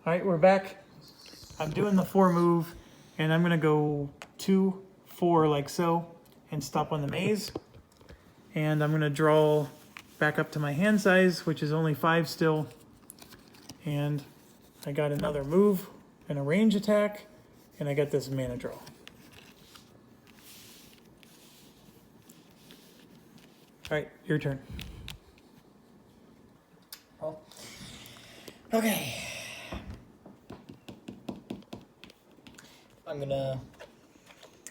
All right, we're back. I'm doing the 4 move, and I'm gonna go 2, 4 like so, and stop on the maze. And I'm gonna draw back up to my hand size, which is only 5 still. And I got another move and a range attack, and I got this mana draw. All right, your turn. Oh. Okay. I'm gonna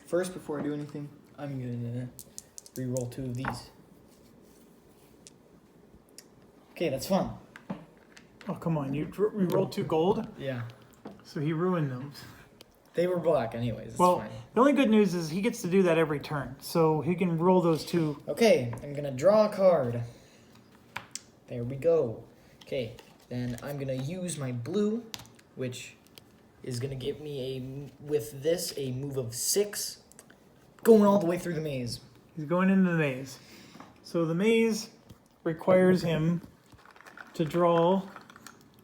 first, before I do anything, I'm gonna re-roll 2 of these. Okay, that's fun. Oh, come on, you rolled 2 gold, Yeah. so he ruined them. They were black anyways, it's Well, fine. the only good news is he gets to do that every turn, so he can roll those 2. Okay, I'm gonna draw a card. There we go. Okay, then I'm gonna use my blue, which is gonna give me with this a move of 6, going all the way through the maze. He's going into the maze. So the maze requires him to draw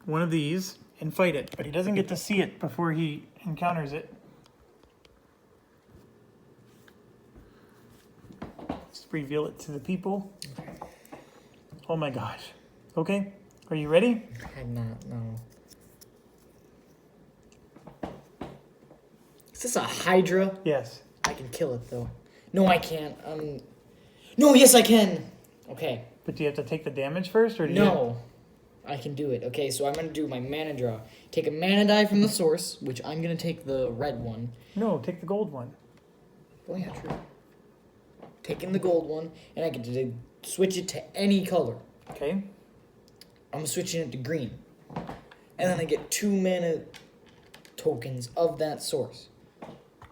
one of these and fight it, but he doesn't get to see it before he encounters it. Just reveal it to the people. Oh my gosh. Okay, are you ready? I'm not, no. Is this a Hydra? Yes. I can kill it though. No, I can't. No, yes, I can. Okay. But do you have to take the damage first, or do you? No, I can do it. Okay, so I'm gonna do my mana draw. Take a mana die from the source, which I'm gonna take the red one. No, take the gold one. Oh yeah, true. Taking the gold one, and I get to switch it to any color. Okay. I'm switching it to green, and then I get 2 mana tokens of that source.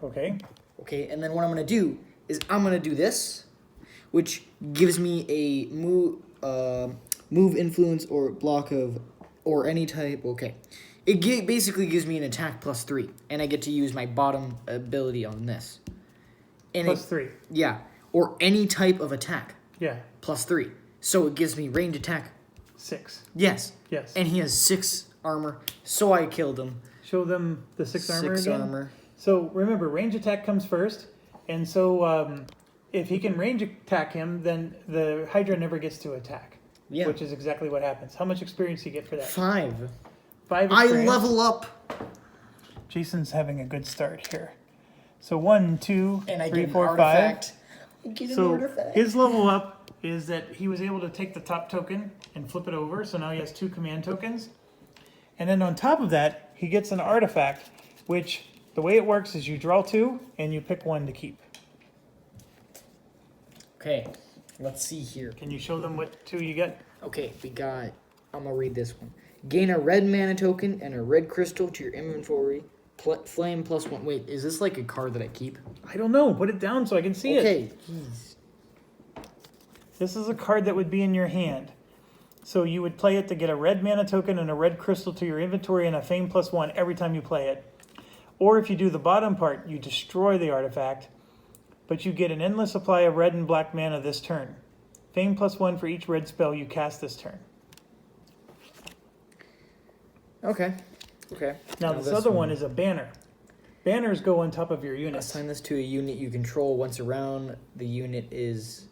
Okay. Okay, and then what I'm gonna do is I'm gonna do this, which gives me a move influence or block of or any type. Okay, it basically gives me an attack +3, and I get to use my bottom ability on this. And +3. Yeah, or any type of attack Yeah. +3. So it gives me range attack. 6. Yes. Yes. And he has 6 armor, so I killed him. Show them the 6 armor 6 again. armor. So remember, range attack comes first, and so if he can range attack him, then the Hydra never gets to attack. Yeah. Which is exactly what happens. How much experience do you get for that? 5. 5 I experience. level up. Jason's having a good start here. So 1, 2, And I 3, get an 4, 5. artifact. I get an So artifact. his level up is that he was able to take the top token and flip it over. So now he has 2 command tokens. And then on top of that, he gets an artifact, which the way it works is you draw 2 and you pick 1 to keep. Okay, let's see here. Can you show them what 2 you get? Okay, we got, I'm gonna read this one. Gain a red mana token and a red crystal to your inventory. Flame +1. Wait, is this like a card that I keep? I don't know. Put it down so I can see it. Okay, jeez. This is a card that would be in your hand. So you would play it to get a red mana token and a red crystal to your inventory and a fame +1 every time you play it. Or if you do the bottom part, you destroy the artifact, but you get an endless supply of red and black mana this turn. Fame +1 for each red spell you cast this turn. Okay. Okay. Now this other one is a banner. Banners go on top of your units. Assign this to a unit you control. Once around, the unit is...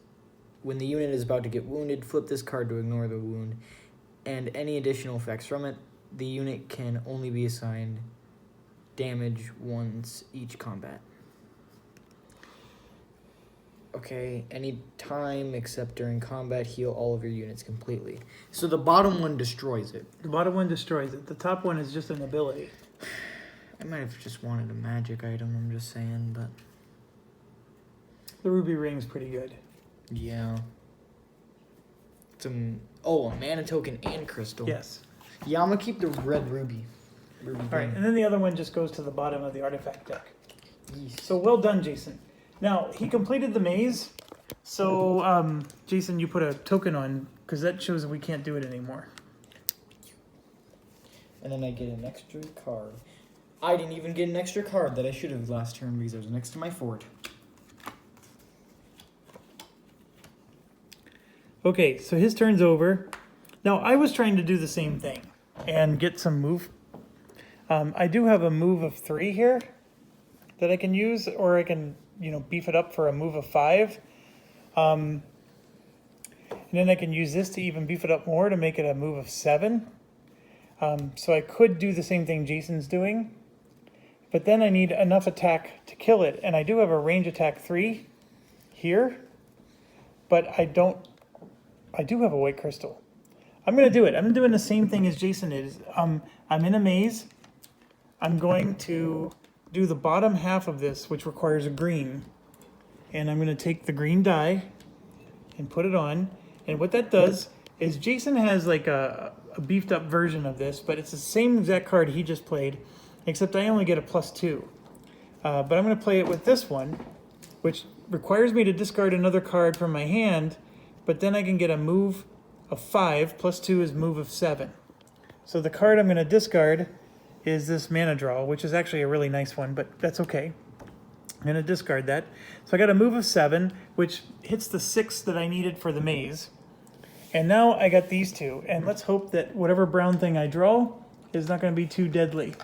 When the unit is about to get wounded, flip this card to ignore the wound. And any additional effects from it, the unit can only be assigned damage once each combat. Okay, any time except during combat, heal all of your units completely. So the bottom one destroys it. The bottom one destroys it. The top one is just an ability. I might have just wanted a magic item, I'm just saying, but... The ruby ring's pretty good. Yeah. A mana token and crystal. Yes. Yeah, I'm gonna keep the red ruby. All right, and then the other one just goes to the bottom of the artifact deck. Yes. So well done, Jason. Now, he completed the maze. So, Jason, you put a token on, because that shows that we can't do it anymore. And then I get an extra card. I didn't even get an extra card that I should have last turn because I was next to my fort. Okay, so his turn's over. Now, I was trying to do the same thing and get some move. I do have a move of 3 here that I can use, or I can, beef it up for a move of 5. And then I can use this to even beef it up more to make it a move of 7. So I could do the same thing Jason's doing, but then I need enough attack to kill it. And I do have a range attack 3 here, but I do have a white crystal. I'm going to do it. I'm doing the same thing as Jason is. I'm in a maze. I'm going to do the bottom half of this, which requires a green. And I'm going to take the green die and put it on. And what that does is Jason has like a beefed up version of this, but it's the same exact card he just played, except I only get a +2. But I'm going to play it with this one, which requires me to discard another card from my hand, but then I can get a move of 5, +2 is move of 7. So the card I'm going to discard is this mana draw, which is actually a really nice one, but that's okay. I'm going to discard that. So I got a move of 7, which hits the 6 that I needed for the maze. And now I got these two, and let's hope that whatever brown thing I draw is not going to be too deadly.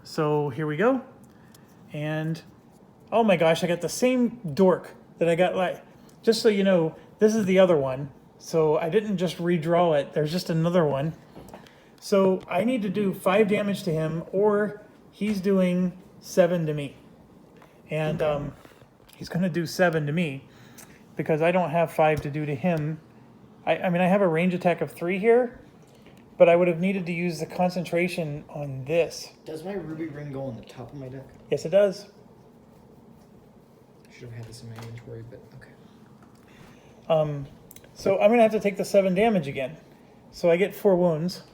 So here we go. And oh my gosh, I got the same dork that I got, just so you know, this is the other one. So I didn't just redraw it, there's just another one. So I need to do 5 damage to him, or he's doing 7 to me. And he's going to do 7 to me because I don't have 5 to do to him. I mean, I have a range attack of 3 here, but I would have needed to use the concentration on this. Does my ruby ring go on the top of my deck? Yes, it does. I should have had this in my inventory, but okay. So I'm going to have to take the 7 damage again. So I get 4 wounds.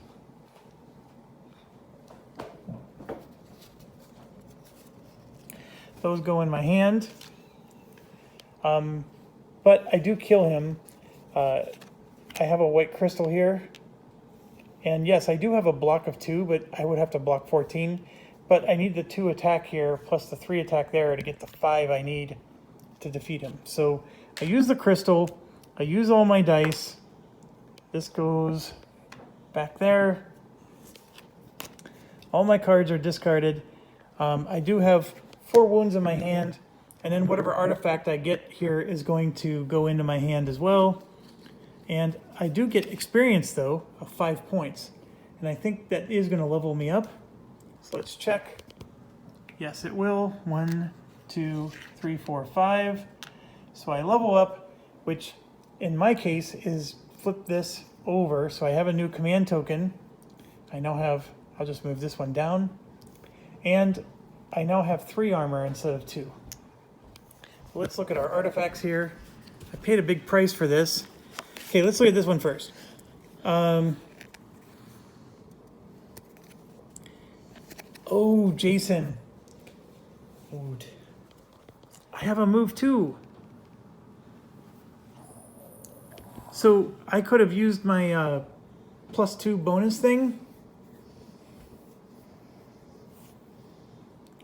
Those go in my hand. But I do kill him. I have a white crystal here. And yes, I do have a block of 2, but I would have to block 14. But I need the 2 attack here, plus the 3 attack there to get the 5 I need to defeat him. So I use the crystal. I use all my dice. This goes back there. All my cards are discarded. I do have 4 wounds in my hand, and then whatever artifact I get here is going to go into my hand as well. And I do get experience, though, of 5 points. And I think that is going to level me up. So let's check. Yes, it will. 1, 2, 3, 4, 5. So I level up, which in my case is flip this over. So I have a new command token. I now have, I'll just move this one down. And I now have 3 armor instead of 2. So let's look at our artifacts here. I paid a big price for this. Okay, let's look at this one first. Oh, Jason. Wood. I have a move too. So I could have used my +2 bonus thing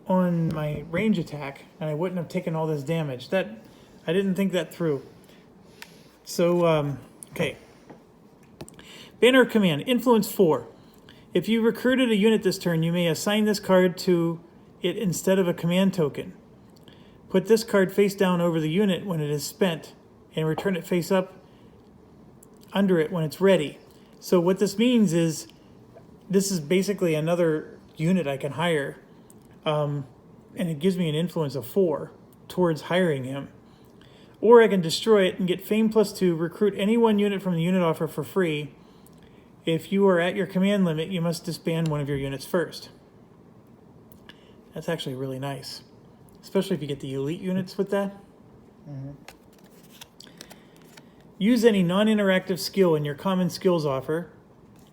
on my range attack, and I wouldn't have taken all this damage. I didn't think that through. So, okay. Banner command, influence 4. If you recruited a unit this turn, you may assign this card to it instead of a command token. Put this card face down over the unit when it is spent, and return it face up under it when it's ready. So what this means is, this is basically another unit I can hire, and it gives me an influence of 4 towards hiring him. Or I can destroy it and get Fame +2, recruit any 1 unit from the unit offer for free. If you are at your command limit, you must disband one of your units first. That's actually really nice, especially if you get the elite units with that. Mm-hmm. Use any non-interactive skill in your common skills offer,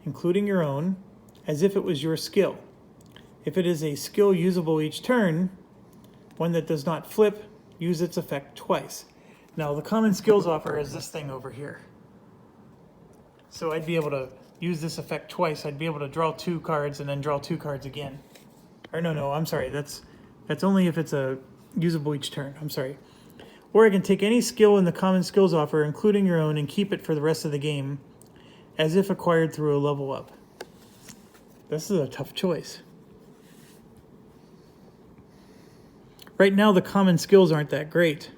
including your own, as if it was your skill. If it is a skill usable each turn, one that does not flip, use its effect twice. Now, the common skills offer is this thing over here. So I'd be able to use this effect twice. I'd be able to draw 2 cards and then draw 2 cards again. Or no, I'm sorry. That's only if it's a usable each turn. I'm sorry. Or I can take any skill in the common skills offer, including your own, and keep it for the rest of the game, as if acquired through a level up. This is a tough choice. right now the common skills aren't that great.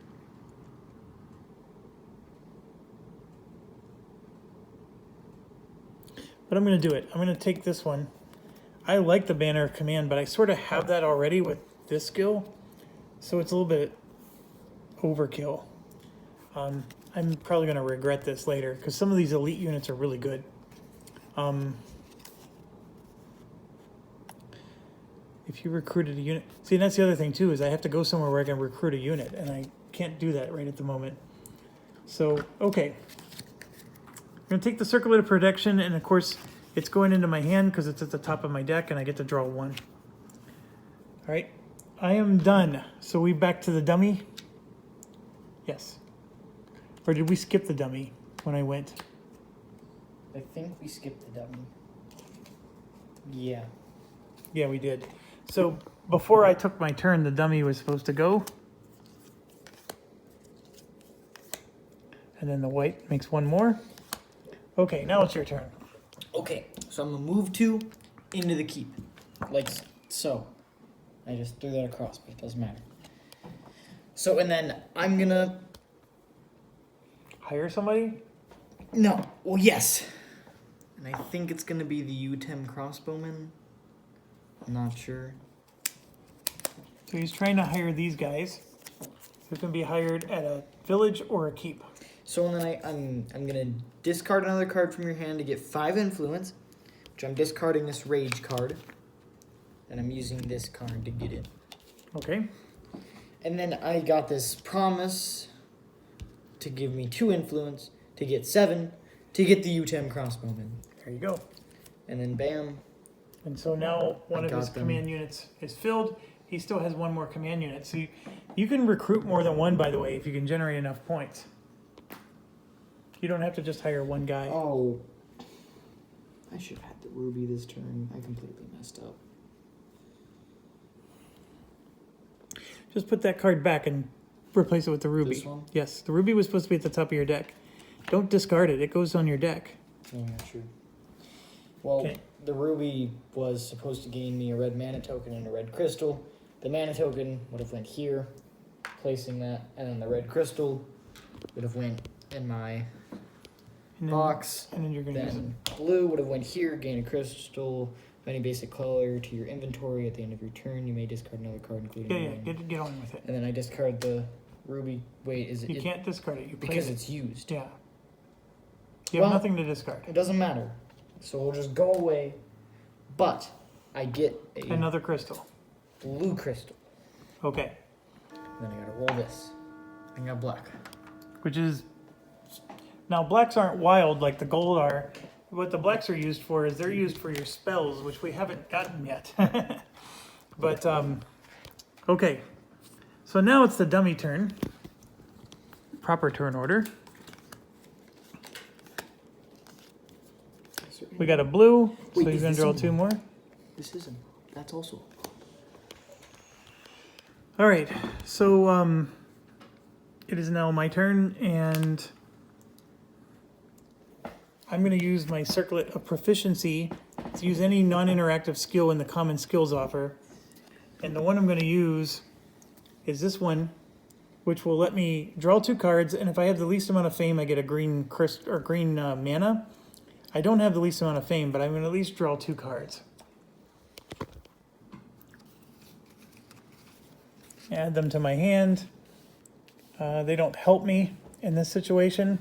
But I'm going to do it. I'm going to take this one. I like the Banner of Command, but I sort of have that already with this skill. So it's a little bit overkill. I'm probably going to regret this later because some of these elite units are really good. If you recruited a unit... See, and that's the other thing too, is I have to go somewhere where I can recruit a unit, and I can't do that right at the moment. So, okay. I'm going to take the Circlet of Protection, and of course, it's going into my hand because it's at the top of my deck, and I get to draw one. All right. I am done. So we back to the dummy? Yes. Or did we skip the dummy when I went? I think we skipped the dummy. Yeah. Yeah, we did. So before I took my turn, the dummy was supposed to go. And then the white makes one more. Okay, now it's your turn. Okay, so I'm gonna move 2 into the keep, like so. I just threw that across, but it doesn't matter. So, and then I'm gonna... Hire somebody? No, well, yes. And I think it's gonna be the UTEM crossbowman. I'm not sure. So he's trying to hire these guys who can be hired at a village or a keep. So and then I'm gonna discard another card from your hand to get 5 influence, which I'm discarding this rage card. And I'm using this card to get it. Okay. And then I got this promise to give me 2 influence to get 7 to get the UTEM crossbowman. There you go. And then bam. And so now one of his got them. command units is filled. He still has one more command unit. So you can recruit more than one, by the way, if you can generate enough points. You don't have to just hire one guy. Oh. I should have had the ruby this turn. I completely messed up. Just put that card back and replace it with the ruby. This one? Yes, the ruby was supposed to be at the top of your deck. Don't discard it. It goes on your deck. Oh, yeah, true. Well, Okay. the ruby was supposed to gain me a red mana token and a red crystal. The mana token would have went here, placing that, and then the red crystal would have went in my And then, box. and then you're going to use it. Then blue would have went here, gain a crystal of any basic color to your inventory. At the end of your turn, you may discard another card, including Yeah, mine. get on with it. And then I discard the ruby. Wait, is it? You can't discard it. You play because it. it's used. Yeah. You have Well- nothing to discard. It doesn't matter. So we'll just go away. But I get a Another crystal. blue crystal. Okay. Then I gotta roll this. I got black. Which is... Now, blacks aren't wild like the gold are. What the blacks are used for is they're used for your spells, which we haven't gotten yet. But, okay. So now it's the dummy turn. Proper turn order. We got a blue, Wait, so is he's going this to draw one? 2 more. This isn't. That's also. All right, so it is now my turn, and I'm going to use my Circlet of Proficiency to use any non-interactive skill in the Common Skills offer. And the one I'm going to use is this one, which will let me draw 2 cards, and if I have the least amount of fame, I get a green mana. I don't have the least amount of fame, but I'm going to at least draw 2 cards. Add them to my hand. They don't help me in this situation.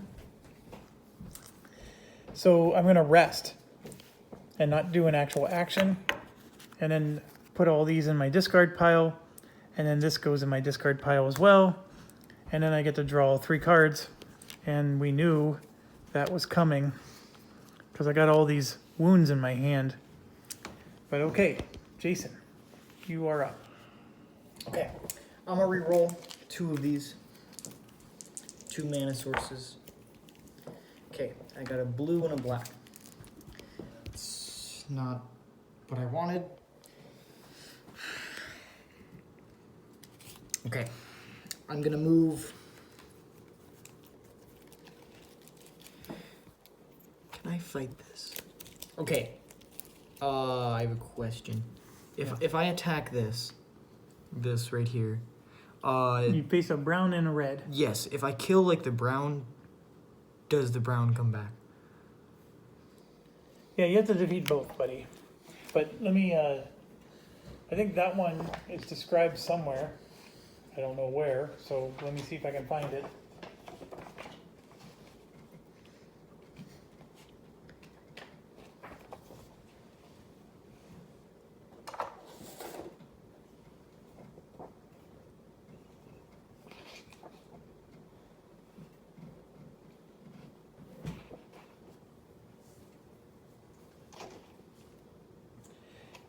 So I'm going to rest and not do an actual action. And then put all these in my discard pile. And then this goes in my discard pile as well. And then I get to draw 3 cards. And we knew that was coming because I got all these wounds in my hand. But okay, Jason, you are up. Okay. I'm gonna re-roll 2 of these. 2 mana sources. Okay, I got a blue and a black. It's not what I wanted. Okay. I'm gonna move. Can I fight this? Okay. I have a question. If I attack this right here, You face a brown and a red. Yes, if I kill like the brown, does the brown come back? Yeah, you have to defeat both, buddy. But let me, I think that one is described somewhere. I don't know where, so let me see if I can find it.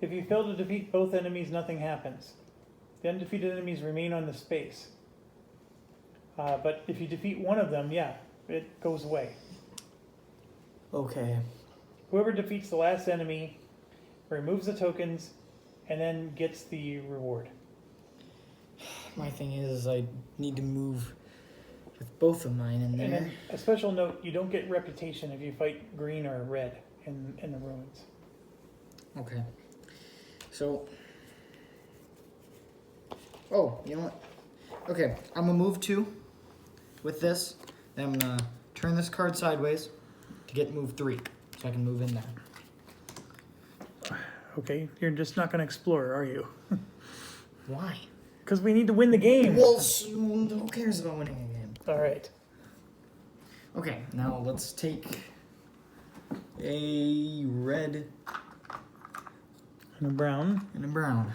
If you fail to defeat both enemies, nothing happens. The undefeated enemies remain on the space. But if you defeat one of them, yeah, it goes away. Okay. Whoever defeats the last enemy removes the tokens and then gets the reward. My thing is, I need to move with both of mine in And there. then a special note, you don't get reputation if you fight green or red in the ruins. Okay. So. Oh, you know what? Okay, I'm gonna move 2 with this. Then I'm gonna turn this card sideways to get move 3, so I can move in there. Okay, you're just not going to explore, are you? Why? Because we need to win the game. Well, who cares about winning a game? All right. Okay, now let's take a red And a brown. and a brown.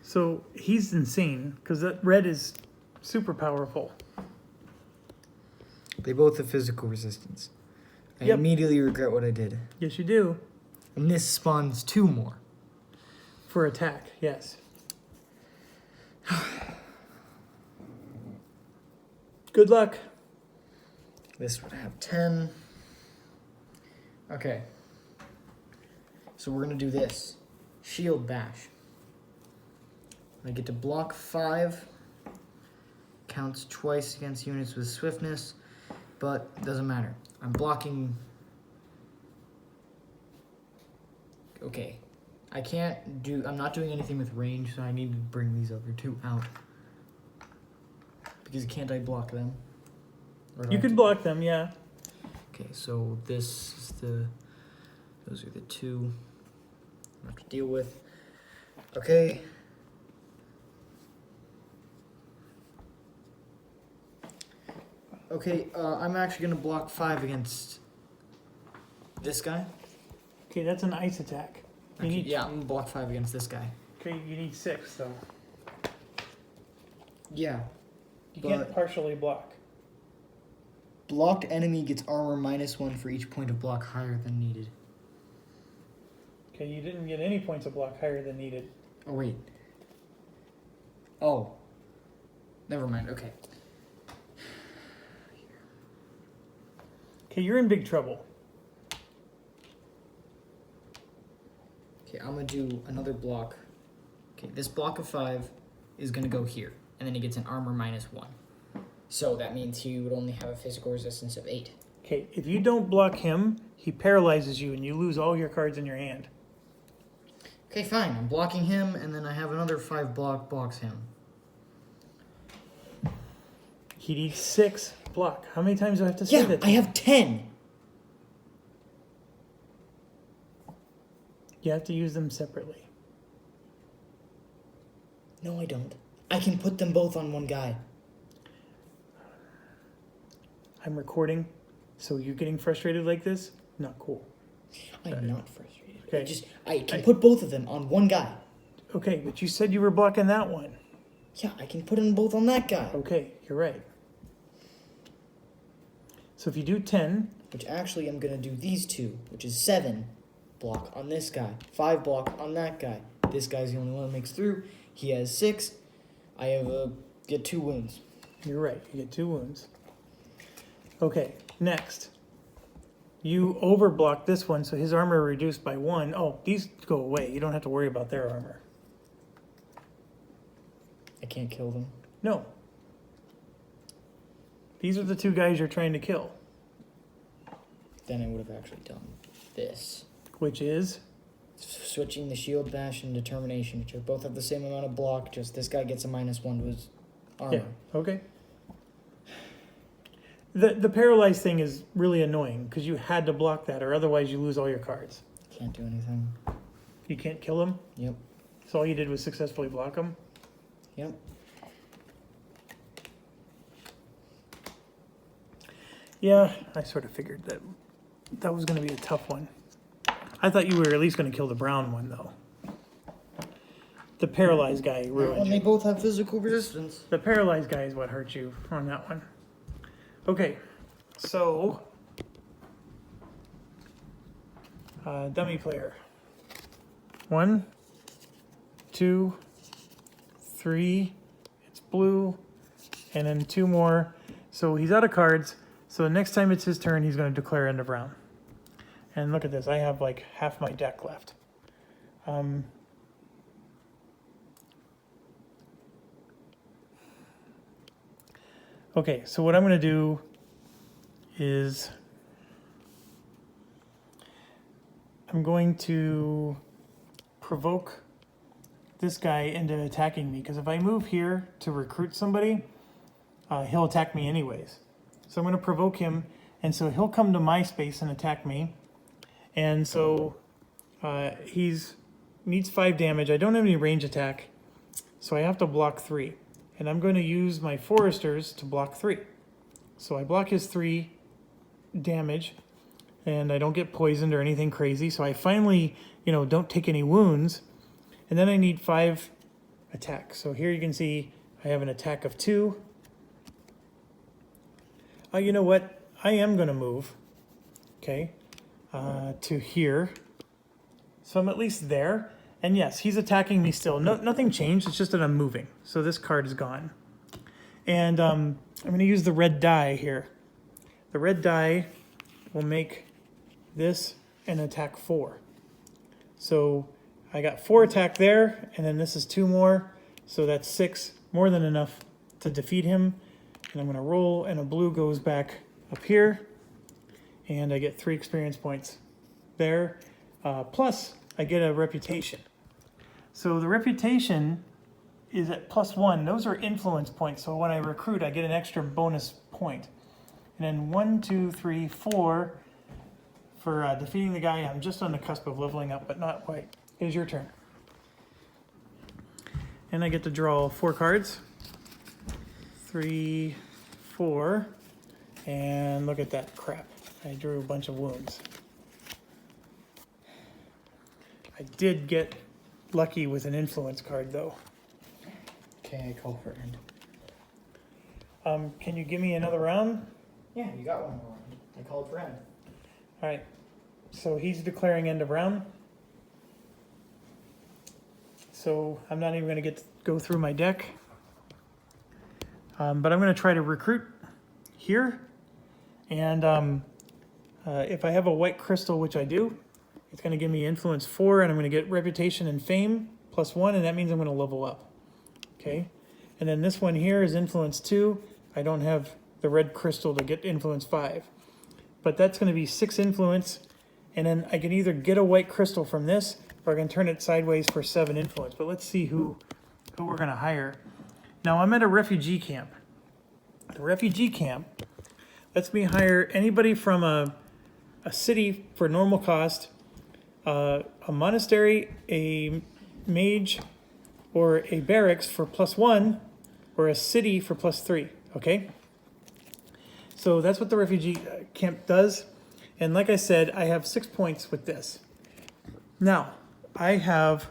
So he's insane because that red is super powerful. They both have physical resistance. I Yep. immediately regret what I did. Yes, you do. And this spawns 2 more. For attack, yes. Good luck. This would have 10. Okay. So we're going to do this. Shield bash. I get to block 5. Counts twice against units with swiftness, but it doesn't matter. I'm blocking. Okay. I'm not doing anything with range, so I need to bring these other 2 out. Because can't I block them? Or do I You have can to- block them, yeah. Okay, so this is those are the 2 I have to deal with. Okay. Okay, I'm actually gonna block 5 against this guy. Okay, that's an ice attack. You Actually, need, yeah, I'm gonna block 5 against this guy. Okay, you need 6 though. Yeah. You But- can't partially block. Blocked enemy gets armor -1 for each point of block higher than needed. Okay, you didn't get any points of block higher than needed. Oh wait. Oh. Never mind. Okay. Okay, you're in big trouble. Okay, I'm gonna do another block. Okay, this block of 5 is gonna go here, and then he gets an armor -1. So that means he would only have a physical resistance of 8. Okay, if you don't block him, he paralyzes you and you lose all your cards in your hand. Okay, fine. I'm blocking him, and then I have another 5 blocks him. He needs 6 block. How many times do I have to say Yeah, that? I have 10. You have to use them separately. No, I don't. I can put them both on one guy. I'm recording, so you're getting frustrated like this? Not cool. I'm not frustrated. Okay. I can put both of them on one guy. Okay, but you said you were blocking that one. Yeah, I can put them both on that guy. Okay, you're right. So if you do 10, Which actually I'm gonna do these 2, which is 7 block on this guy, 5 block on that guy. This guy's the only one that makes through. He has 6. I have get 2 wounds. you're right. You get 2 wounds. Okay, next. You overblock this one, so his armor reduced by 1. Oh, these go away. You don't have to worry about their armor. I can't kill them. No. These are the 2 guys you're trying to kill, Then I would have actually done this. which is Switching the shield bash and determination, which both have the same amount of block. Just this guy gets a -1 to his armor. Yeah. Okay. The paralyzed thing is really annoying because you had to block that, or otherwise you lose all your cards. Can't do anything. You can't kill him. Yep. So all you did was successfully block him. Yep. Yeah, I sort of figured that was going to be a tough one. I thought you were at least going to kill the brown one, though. The paralyzed guy ruined And you. they both have physical resistance. The paralyzed guy is what hurt you on that one. Okay, so dummy player. 1, 2, 3. It's blue, and then 2 more. So he's out of cards. So the next time it's his turn, he's going to declare end of round. And look at this. I have like half my deck left. Okay, so what I'm going to do is I'm going to provoke this guy into attacking me, because if I move here to recruit somebody, he'll attack me anyways. So I'm going to provoke him, and so he'll come to my space and attack me. And so he's needs 5 damage. I don't have any range attack, so I have to block 3. And I'm going to use my foresters to block 3. So I block his 3 damage, and I don't get poisoned or anything crazy. So I finally, don't take any wounds. And then I need 5 attacks. So here you can see I have an attack of 2. You know what? I am going to move, okay, to here. So I'm at least there. And yes, he's attacking me still. Nothing changed. It's just that I'm moving. So this card is gone. And I'm going to use the red die here. The red die will make this an attack 4. So I got 4 attack there, and then this is 2 more. So that's 6, more than enough to defeat him. And I'm going to roll, and a blue goes back up here. And I get 3 experience points there. Plus, I get a reputation. So the reputation is at +1. Those are influence points. So when I recruit, I get an extra bonus point. And then 1, 2, 3, 4 for defeating the guy. I'm just on the cusp of leveling up, but not quite. It is your turn. And I get to draw 4 cards. 3, 4. And look at that crap. I drew a bunch of wounds. I did get lucky with an influence card, though. Okay, I call for end. Can you give me another round? Yeah, you got one more round. I called for end. All right. So he's declaring end of round. So I'm not even going to go through my deck. But I'm going to try to recruit here. And if I have a white crystal, which I do, it's going to give me influence 4, and I'm going to get reputation and fame +1, and that means I'm going to level up. Okay. And then this one here is influence 2. I don't have the red crystal to get influence 5. But that's going to be 6 influence, and then I can either get a white crystal from this, or I can turn it sideways for 7 influence. But let's see who we're going to hire. Now I'm at a refugee camp. The refugee camp lets me hire anybody from a city for normal cost, a monastery, a mage, or a barracks for +1, or a city for +3, okay? So that's what the refugee camp does. And like I said, I have 6 points with this. Now, I have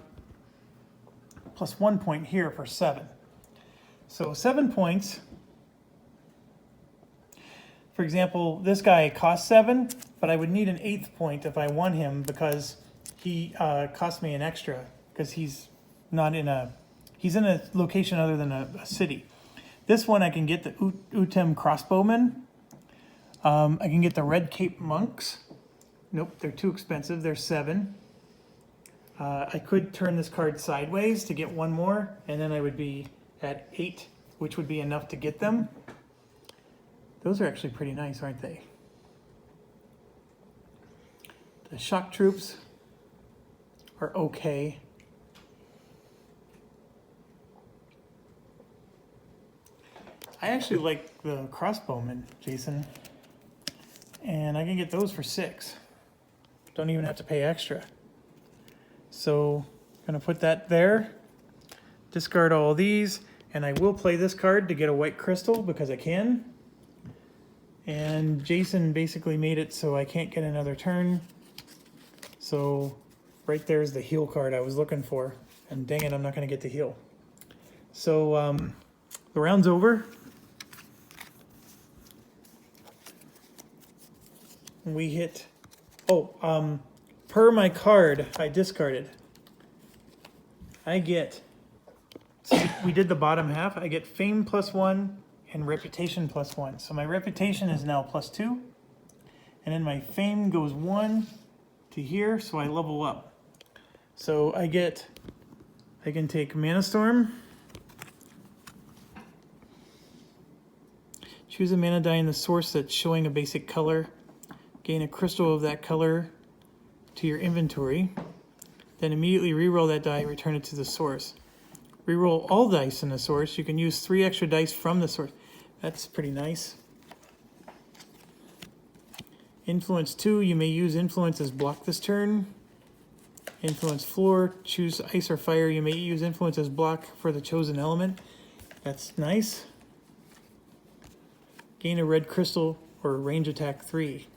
+1 point here for 7. So 7 points. For example, this guy costs 7, but I would need an 8th point if I won him, because he cost me an extra, because he's in a location other than a city. This one I can get the Utem crossbowmen. I can get the Red Cape monks. Nope, they're too expensive. They're 7. I could turn this card sideways to get 1 more, and then I would be at 8, which would be enough to get them. Those are actually pretty nice, aren't they? The shock troops. are okay. I actually like the crossbowmen, Jason. And I can get those for 6. Don't even have to pay extra. So I'm gonna put that there. Discard all these, and I will play this card to get a white crystal because I can. And Jason basically made it so I can't get another turn. So right there is the heal card I was looking for. And dang it, I'm not gonna get to heal. So the round's over. We hit, per my card I discarded, I get, so we did the bottom half, I get fame +1 and reputation +1. So my reputation is now +2, and then my fame goes 1 to here, so I level up. So I can take Mana Storm, choose a mana die in the source that's showing a basic color, gain a crystal of that color to your inventory, then immediately reroll that die, return it to the source. Reroll all dice in the source. You can use 3 extra dice from the source. That's pretty nice. Influence 2, you may use influence as block this turn. Influence floor, choose ice or fire. You may use influence as block for the chosen element. That's nice. Gain a red crystal or range attack 3.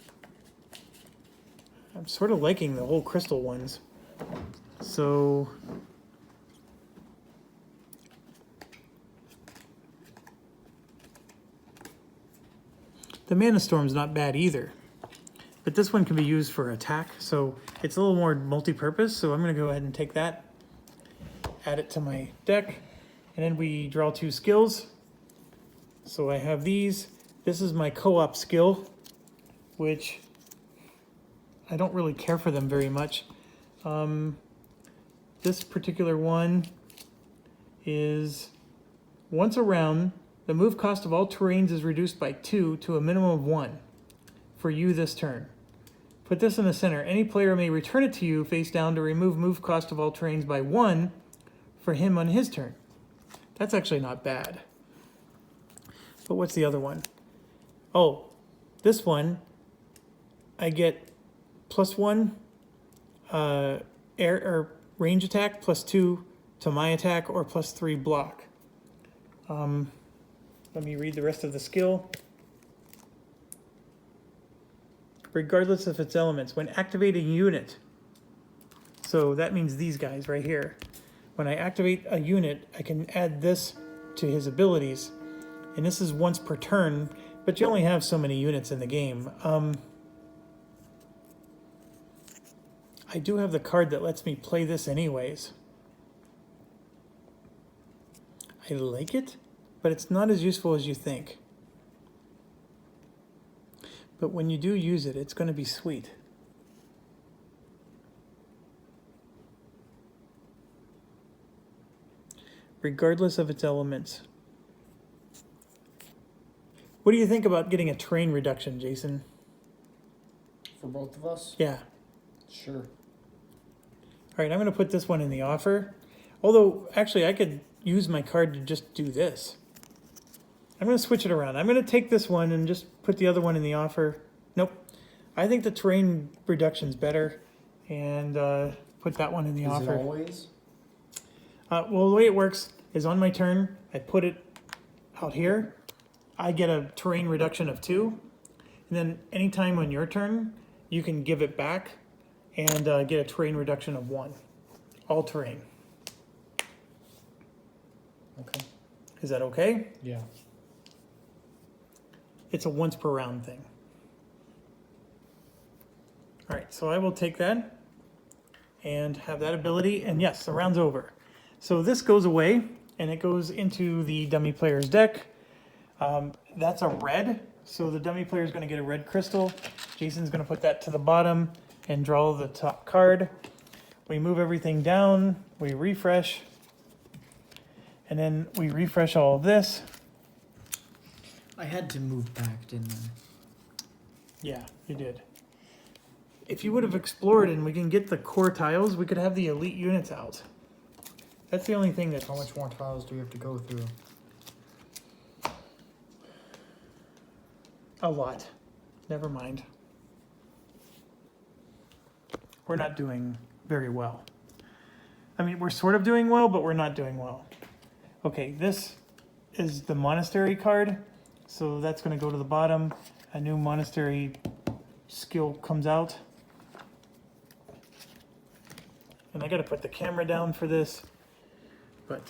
I'm sort of liking the whole crystal ones. So the Mana Storm's not bad either. But this one can be used for attack, so it's a little more multi-purpose. So I'm going to go ahead and take that, add it to my deck, and then we draw 2 skills. So I have these. This is my co-op skill, which I don't really care for them very much. This particular one is once a round, the move cost of all terrains is reduced by 2 to a minimum of 1 for you this turn. Put this in the center. Any player may return it to you face down to remove move cost of all terrains by 1 for him on his turn. That's actually not bad. But what's the other one? Oh, this one, I get +1 air or range attack, +2 to my attack, or +3 block. Let me read the rest of the skill. Regardless of its elements, when activating a unit, so that means these guys right here. When I activate a unit, I can add this to his abilities, and this is once per turn, but you only have so many units in the game. I do have the card that lets me play this anyways. I like it, but it's not as useful as you think. But when you do use it, it's going to be sweet. Regardless of its elements. What do you think about getting a terrain reduction, Jason? For both of us? Yeah. Sure. All right, I'm going to put this one in the offer. Although, actually, I could use my card to just do this. I'm going to switch it around. I'm going to take this one and just put the other one in the offer. Nope. I think the terrain reduction's better. And put that one in the offer. Is it always? Well, the way it works is on my turn, I put it out here. I get a terrain reduction of 2. And then anytime on your turn, you can give it back and get a terrain reduction of 1. All terrain. Okay. Is that okay? Yeah. It's a once per round thing. All right, so I will take that and have that ability. And yes, the round's over. So this goes away and it goes into the dummy player's deck. That's a red. So the dummy player is going to get a red crystal. Jason's going to put that to the bottom and draw the top card. We move everything down, we refresh, and then we refresh all of this. I had to move back, didn't I? Yeah, you did. if you would have explored and we can get the core tiles, we could have the elite units out. That's the only thing that's... How much more tiles do we have to go through? A lot. Never mind. We're not doing very well. I mean, we're sort of doing well, but we're not doing well. Okay, this is the monastery card. So that's going to go to the bottom. A new monastery skill comes out. And I got to put the camera down for this. But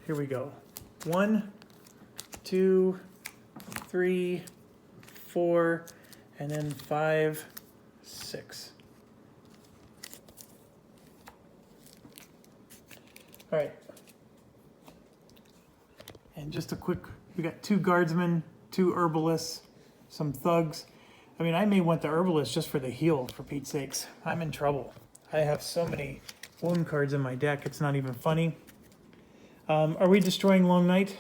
here we go. 1, 2, 3, 4, and then 5, 6. All right. And just a quick, we got 2 guardsmen, 2 herbalists, some thugs. I mean, I may want the herbalist just for the heal, for Pete's sakes. I'm in trouble. I have so many wound cards in my deck, it's not even funny. Are we destroying Long Night?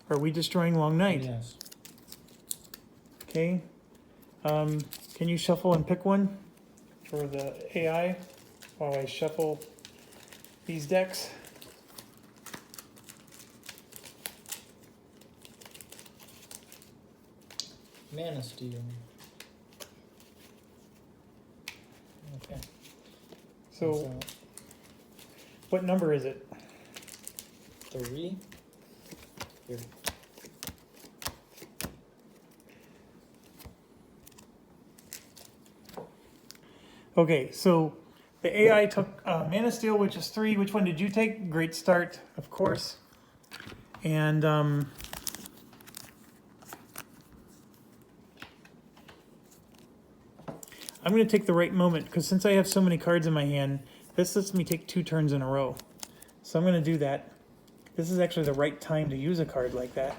Are we destroying Long Night? Yes. Okay. Can you shuffle and pick one for the AI while I shuffle these decks? Mana Steel. Okay. So, what number is it? 3. Here. Okay, so the AI took Mana Steel, which is 3. Which one did you take? Great start, of course. And I'm going to take the right moment, because since I have so many cards in my hand, this lets me take 2 turns in a row. So I'm going to do that. This is actually the right time to use a card like that.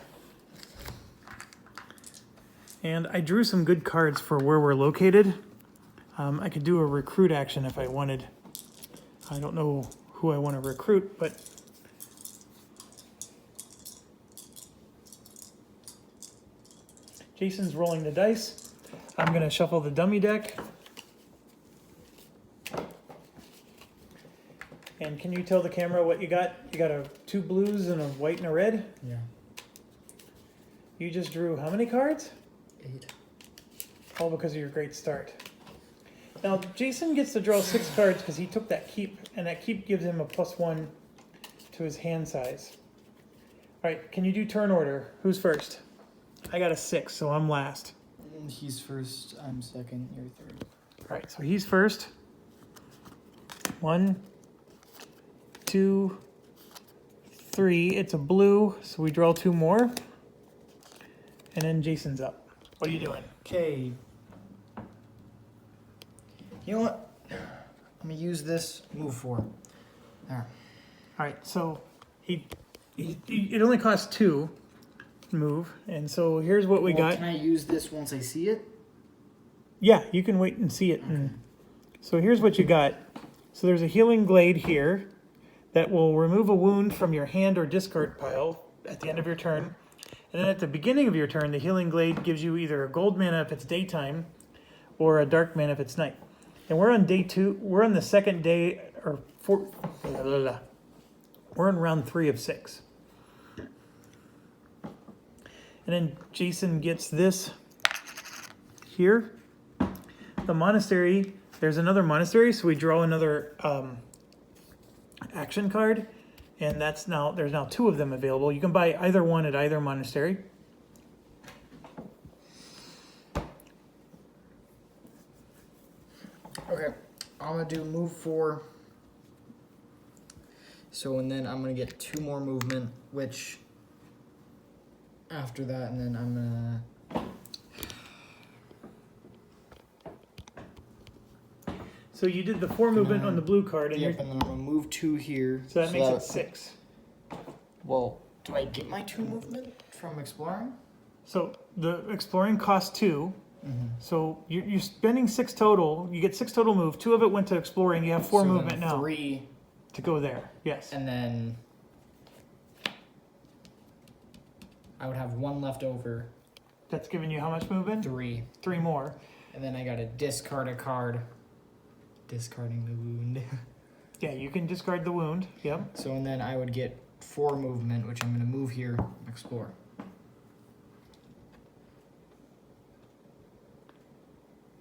And I drew some good cards for where we're located. I could do a recruit action if I wanted. I don't know who I want to recruit, but Jason's rolling the dice. I'm going to shuffle the dummy deck. And can you tell the camera what you got? You got 2 blues and a white and a red? Yeah. You just drew how many cards? 8. All because of your great start. Now, Jason gets to draw 6 cards because he took that keep, and that keep gives him a +1 to his hand size. All right, can you do turn order? Who's first? I got a 6, so I'm last. He's first, I'm second, you're third. All right, so he's first. 1, 2, 3. It's a blue, so we draw 2 more. And then Jason's up. What are you doing? Okay. You know what? I'm gonna use this. Move 4. There. All right, so it only costs 2 to move, and so here's what we got. Can I use this once I see it? Yeah, you can wait and see it. And so here's what you got. So there's a healing glade here that will remove a wound from your hand or discard pile at the end of your turn. And then at the beginning of your turn, the healing glade gives you either a gold mana if it's daytime or a dark mana if it's night. And we're on day 2. We're on the second day, or 4. We're in round 3 of 6. And then Jason gets this here. The monastery, there's another monastery, so we draw another action card. And there's now 2 of them available. You can buy either one at either monastery. Okay, I'm gonna do move 4. So, and then I'm gonna get 2 more movement, which after that, and then I'm gonna. So you did the 4 movement on the blue card, and Yep, and then I'm gonna move 2 here. so that makes it 6. Well, do I get my 2 movement from exploring? So the exploring costs 2. So you're spending 6 total. You get 6 total move. 2 of it went to exploring. You have 4 So then movement now 3, to go there. Yes. and then I would have 1 left over. That's giving you how much movement? 3. 3 more. And then I gotta discard a card. Discarding the wound. Yeah, you can discard the wound. Yep. So, and then I would get 4 movement, which I'm gonna move here, explore.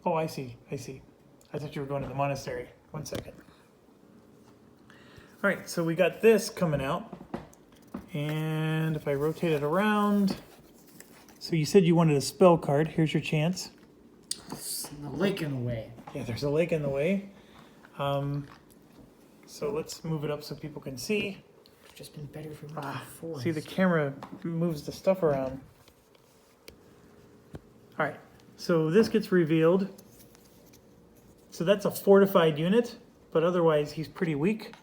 Oh, I see. I see. I thought you were going to the monastery. 1 second. All right, so we got this coming out. And if I rotate it around, so you said you wanted a spell card. Here's your chance. The lake in the way. Yeah, there's a lake in the way. So let's move it up so people can see. It's just been better for me before. See, the camera moves the stuff around. All right, so this gets revealed. So that's a fortified unit, but otherwise he's pretty weak.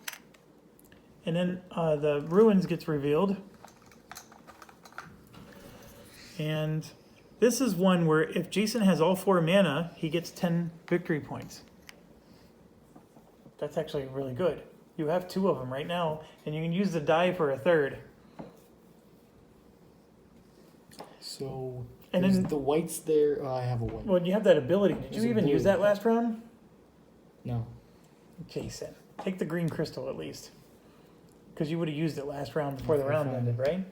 And then the ruins gets revealed. And this is one where if Jason has all 4 mana, he gets 10 victory points. That's actually really good. You have 2 of them right now, and you can use the die for a 3rd. So, And is then the whites there? Oh, I have a white. well, you have that ability. Did There's you a even use blue. that last round? No. Jason, take the green crystal at least. Because you would have used it last round before the Okay, round fine. ended, right?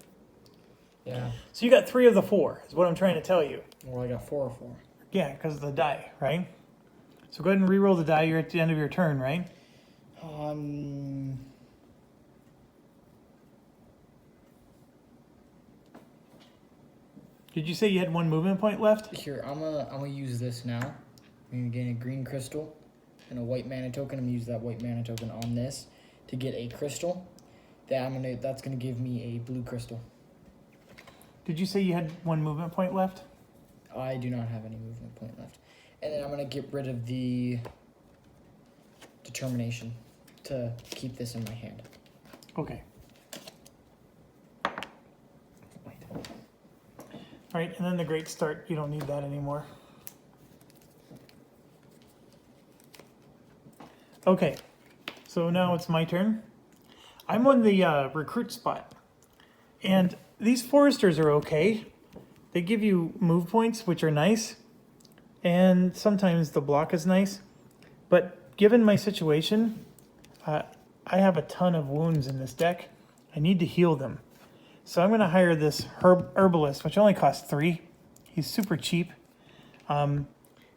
Yeah. So you got 3 of the 4, is what I'm trying to tell you. Well, I got 4 of 4. Yeah, because of the die, right? So go ahead and re-roll the die. You're at the end of your turn, right? Did you say you had 1 movement point left? Here, I'm gonna use this now. I'm gonna gain a green crystal and a white mana token. I'm gonna use that white mana token on this to get a crystal. That's gonna give me a blue crystal. Did you say you had 1 movement point left? I do not have any movement point left. And then I'm gonna get rid of the determination to keep this in my hand. Okay. All right, and then the Great Start, you don't need that anymore. Okay, so now it's my turn. I'm on the recruit spot, and these foresters are okay. They give you move points, which are nice, and sometimes the block is nice. But given my situation, I have a ton of wounds in this deck. I need to heal them. So I'm going to hire this herbalist, which only costs 3. He's super cheap. And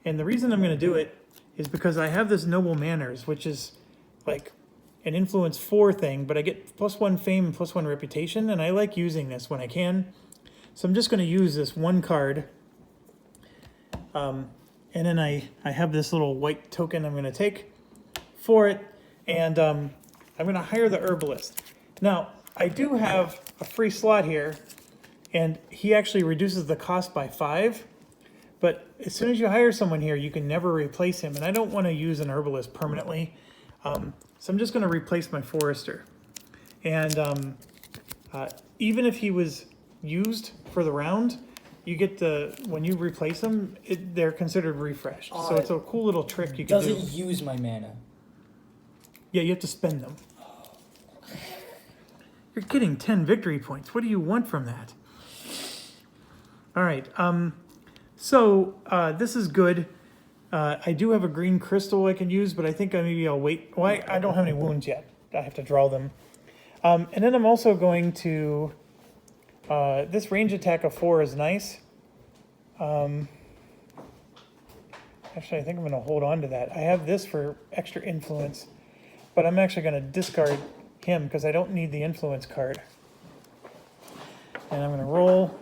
the reason I'm going to do it is because I have this Noble Manners, which is like an influence 4 thing, but I get +1 fame and +1 reputation, and I like using this when I can. So I'm just going to use this 1 card. And then I have this little white token I'm going to take for it, and I'm going to hire the herbalist. Now, I do have a free slot here, and he actually reduces the cost by 5. But as soon as you hire someone here, you can never replace him, and I don't want to use an herbalist permanently. So I'm just going to replace my forester. And even if he was used for the round, you get when you replace them, they're considered refreshed. So it's a cool little trick you can do. Doesn't use my mana. Yeah, you have to spend them. You're getting 10 victory points. What do you want from that? All right. So this is good. I do have a green crystal I can use, but I think maybe I'll wait. Well, I don't have any wounds yet. I have to draw them. And then I'm also going to... this range attack of 4 is nice. Actually, I think I'm going to hold on to that. I have this for extra influence, but I'm actually going to discard him because I don't need the influence card. And I'm going to roll.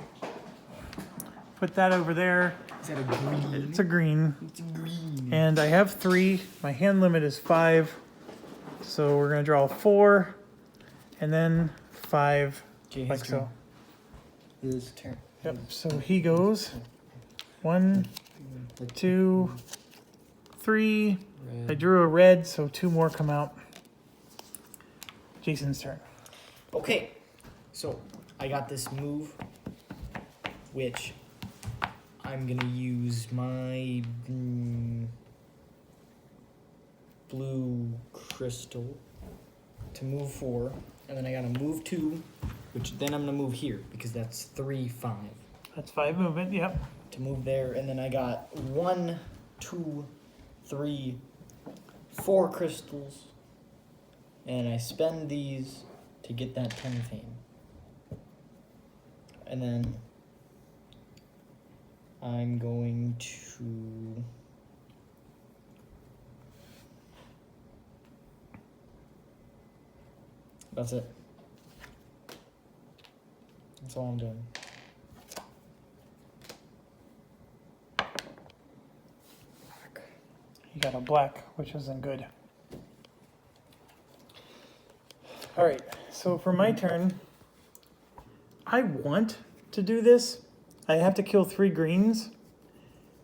Put that over there. Is that a green? It's a green. It's a green. And I have 3. My hand limit is 5. So we're going to draw 4 and then 5, Okay, like so. His turn. Yep, so he goes 1, 2, 3. Red. I drew a red, so 2 more come out. Jason's turn. Okay, so I got this move, which I'm gonna use my blue crystal to move 4, and then I gotta move 2, which then I'm gonna move here because that's 3, 5 That's 5 movement, yep. to move there, and then I got 1 2, 3, 4 crystals, and I spend these to get that 10 fame. And then I'm going to that's it. That's all I'm doing. You got a black, which isn't good. All right, so for my turn, I want to do this. I have to kill 3 greens,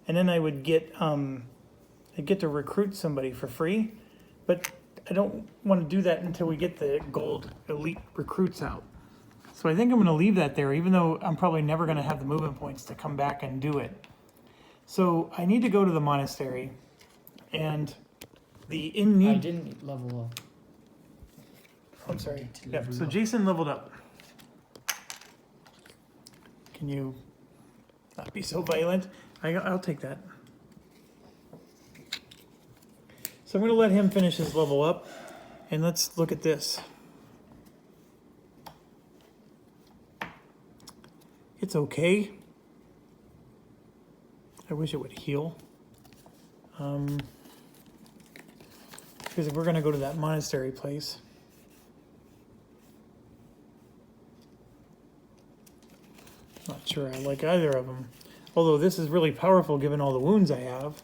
and then I would get I get to recruit somebody for free, but I don't want to do that until we get the gold elite recruits out. So I think I'm going to leave that there, even though I'm probably never going to have the movement points to come back and do it. So I need to go to the monastery, and the in need. I didn't level up. I'm sorry. Yeah. So Jason leveled up. Can you not be so violent? I'll take that. So I'm going to let him finish his level up, and let's look at this. It's okay. I wish it would heal. Because if we're going to go to that monastery place, not sure I like either of them. Although this is really powerful given all the wounds I have.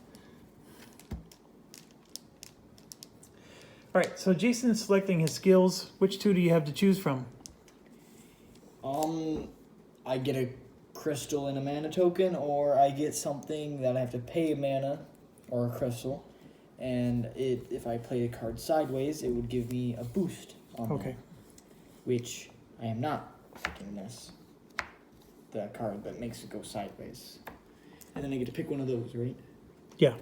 All right, so Jason's selecting his skills. Which 2 do you have to choose from? I get a crystal and a mana token, or I get something that I have to pay a mana or a crystal, and if I play the card sideways, it would give me a boost on Okay. that, which I am not taking this. The card that makes it go sideways. And then I get to pick one of those, right? Yeah.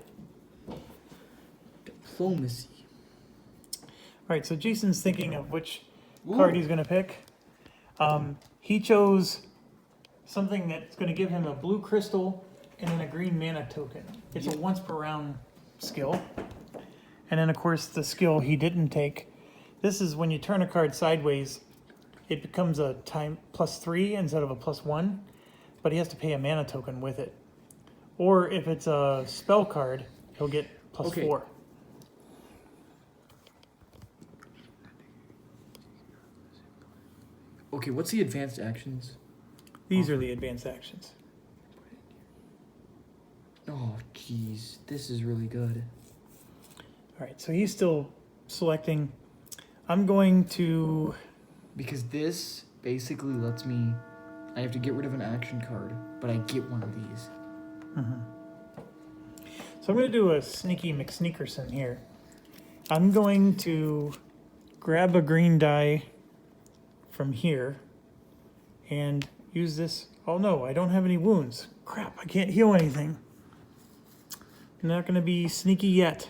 Diplomacy. All right, so Jason's thinking of which card he's going to pick. He chose something that's going to give him a blue crystal and then a green mana token. It's a once per round skill. And then, of course, the skill he didn't take. This is when you turn a card sideways, it becomes a time +3 instead of a +1, but he has to pay a mana token with it. Or if it's a spell card, he'll get +4. Okay. Okay, what's the advanced actions? These are the advanced actions. Oh, jeez. This is really good. All right, so he's still selecting. I'm going to... Because this basically lets me... I have to get rid of an action card, but I get one of these. So I'm going to do a sneaky McSneakerson here. I'm going to grab a green die from here and use this. Oh no, I don't have any wounds. Crap, I can't heal anything. I'm not going to be sneaky yet.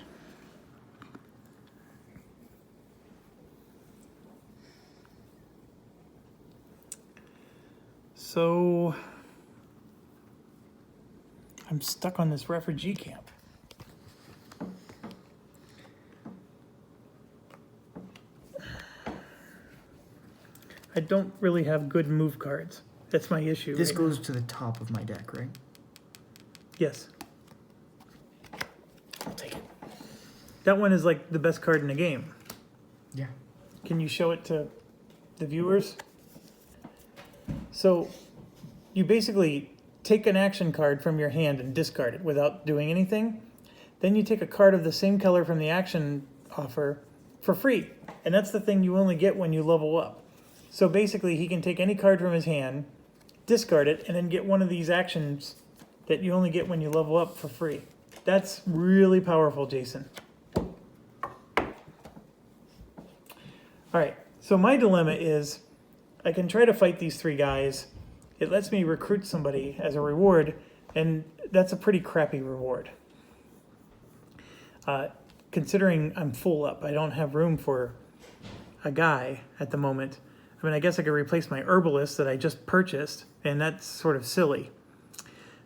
So I'm stuck on this refugee camp. I don't really have good move cards. That's my issue. This right goes now. to the top of my deck, right? Yes. I'll take it. That one is like the best card in the game. Yeah. Can you show it to the viewers? So you basically take an action card from your hand and discard it without doing anything. Then you take a card of the same color from the action offer for free. And that's the thing you only get when you level up. So basically he can take any card from his hand, discard it, and then get one of these actions that you only get when you level up for free. That's really powerful, Jason. All right, so my dilemma is I can try to fight these 3 guys. It lets me recruit somebody as a reward, and that's a pretty crappy reward. Considering I'm full up, I don't have room for a guy at the moment. I mean, I guess I could replace my herbalist that I just purchased, and that's sort of silly.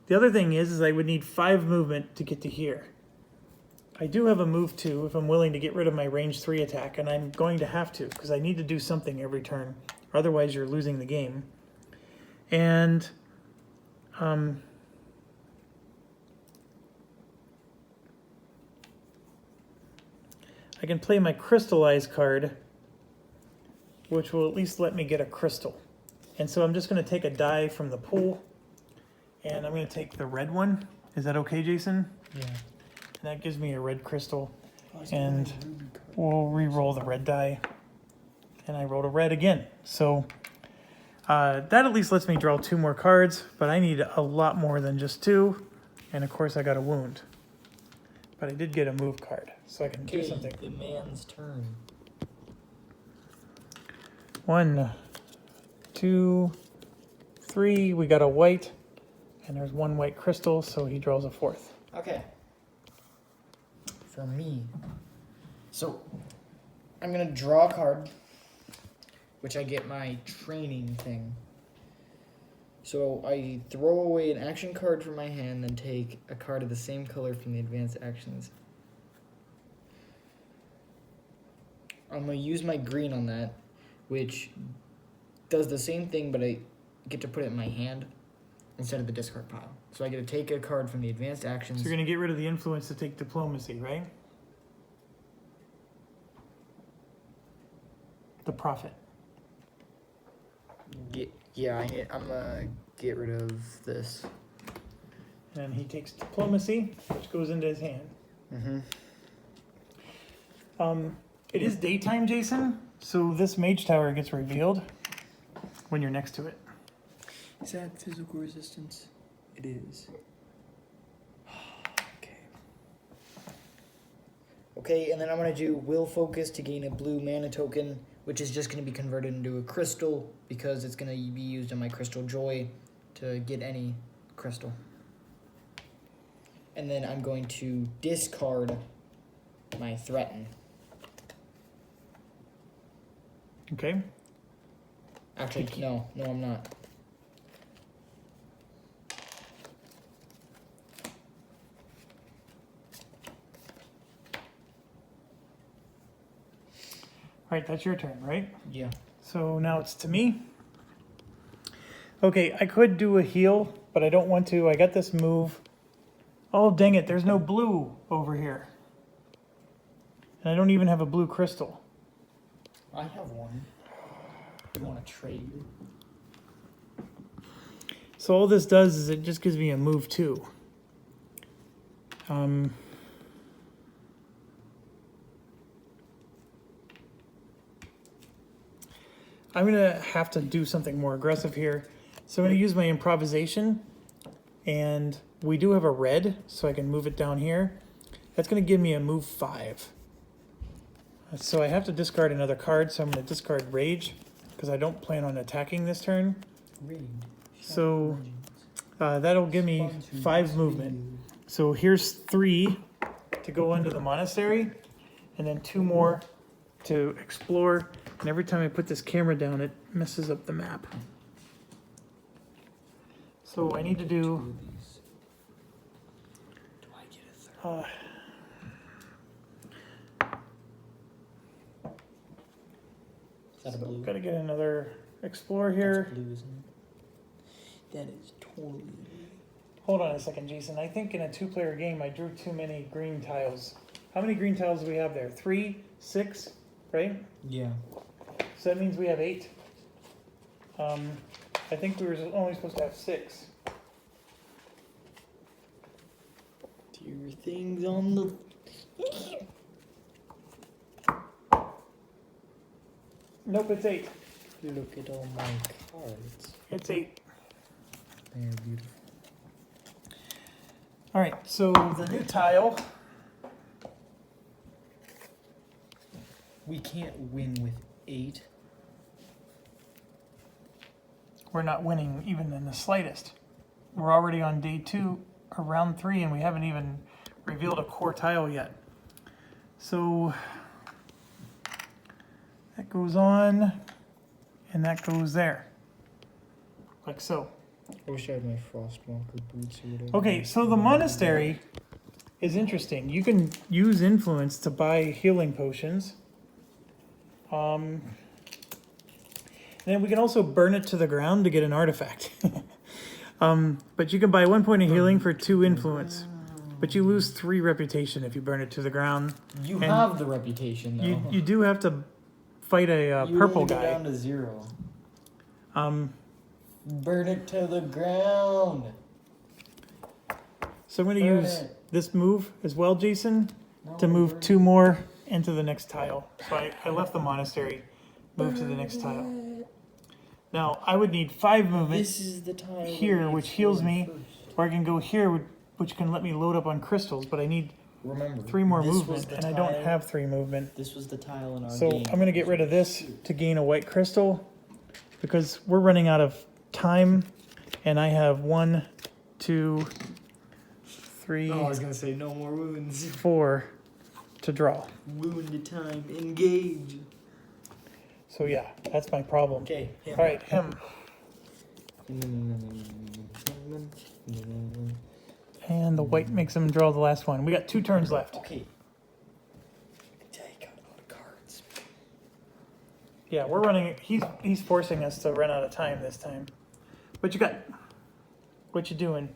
The other thing is I would need 5 movement to get to here. I do have a move 2 if I'm willing to get rid of my range 3 attack, and I'm going to have to because I need to do something every turn. Otherwise, you're losing the game. And I can play my Crystallize card, which will at least let me get a crystal. And so I'm just going to take a die from the pool, and I'm going to take the red one. Is that okay, Jason? Yeah. And that gives me a red crystal, and we'll re-roll the red die, and I rolled a red again. So that at least lets me draw 2 more cards, but I need a lot more than just 2, and of course I got a wound. But I did get a move card, so I can do something. The man's turn. 1, 2, 3, we got a white, and there's 1 white crystal, so he draws a 4th. Okay. For me. So, I'm going to draw a card, which I get my training thing. So, I throw away an action card from my hand, then take a card of the same color from the advanced actions. I'm going to use my green on that, which does the same thing, but I get to put it in my hand instead of the discard pile. So I get to take a card from the advanced actions. So you're going to get rid of the influence to take diplomacy, right? The profit. Yeah, I'm going to get rid of this. And he takes diplomacy, which goes into his hand. Mm-hmm. It is daytime, Jason, so this mage tower gets revealed when you're next to it. Is that physical resistance? It is. Okay. Okay, and then I'm going to do Will Focus to gain a blue mana token, which is just going to be converted into a crystal because it's going to be used in my Crystal Joy to get any crystal. And then I'm going to discard my Threaten. Okay. Actually, no, I'm not. All right, that's your turn, right? Yeah. So now it's to me. Okay, I could do a heal, but I don't want to. I got this move. Oh, dang it, there's no blue over here. And I don't even have a blue crystal. I have one. You want to trade? So all this does is it just gives me a move 2. I'm going to have to do something more aggressive here. So I'm going to use my improvisation, and we do have a red, so I can move it down here. That's going to give me a move 5. So I have to discard another card, so I'm going to discard Rage, because I don't plan on attacking this turn. So that'll give me 5 movement. So here's 3 to go into the monastery, and then 2 more to explore. And every time I put this camera down, it messes up the map. So I need to do... Is that a blue? Gotta get another explore here. That's blue, isn't it? That is totally blue. Hold on a second, Jason. I think in a 2-player game, I drew too many green tiles. How many green tiles do we have there? 3, 6, right? Yeah. So that means we have 8. I think we were only supposed to have 6. Do your things on the... Nope, it's 8. Look at all my cards. It's 8. They're beautiful. All right, so the new tile. We can't win with 8. We're not winning even in the slightest. We're already on day 2, or round 3, and we haven't even revealed a core tile yet. So that goes on, and that goes there, like so. I wish I had my Frostwalker boots or whatever. Okay, so the monastery is interesting. You can use influence to buy healing potions. And then we can also burn it to the ground to get an artifact. But you can buy 1 point of healing for 2 influence. But you lose 3 reputation if you burn it to the ground. You And have the reputation though. You do have to fight a You purple only go guy. down to 0. Burn it to the ground. So I'm going to Burn use it. this move as well, Jason, to No, move burn 2 more into the next tile. So I left the monastery, moved to the next tile. Now, I would need 5 movement This is the tile here, that which needs heals one me, first. or I can go here, which can let me load up on crystals, but I need Remember, 3 more this was movement, the and I don't tile- have 3 movement. This was the tile in our So game. I'm going to get rid of this to gain a white crystal, because we're running out of time, and I have 1, 2, 3, Oh, I was gonna say no more wounds. 4 to draw. Wound time. Engage. So yeah, that's my problem. Okay. All right, him. And the white makes him draw the last one. We got 2 turns left. Okay. Take out all the cards. Yeah, we're running. He's forcing us to run out of time this time. What you got? What you doing?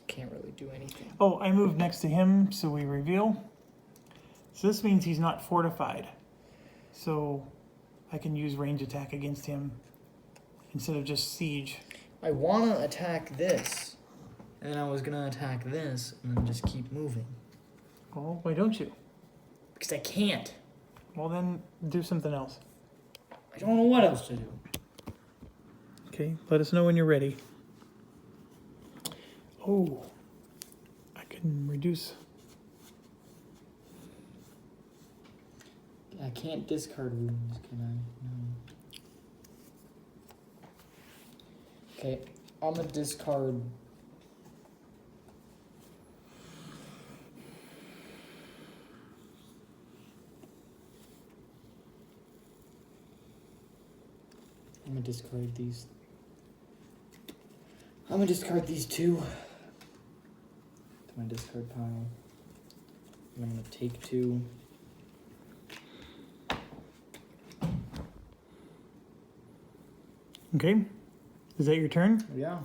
Can't really do anything. Oh, I moved next to him, so we reveal. So this means he's not fortified. So I can use range attack against him instead of just siege. I wanna attack this, and then I was gonna attack this, and then just keep moving. Oh, why don't you? Because I can't. Well, then do something else. I don't know what else to do. Okay, let us know when you're ready. Oh, I can reduce. I can't discard wounds, can I? No. Okay, I'm gonna discard. I'm gonna discard these. I'm gonna discard these 2 to my discard pile. And I'm gonna take 2. Okay, is that your turn? Yeah.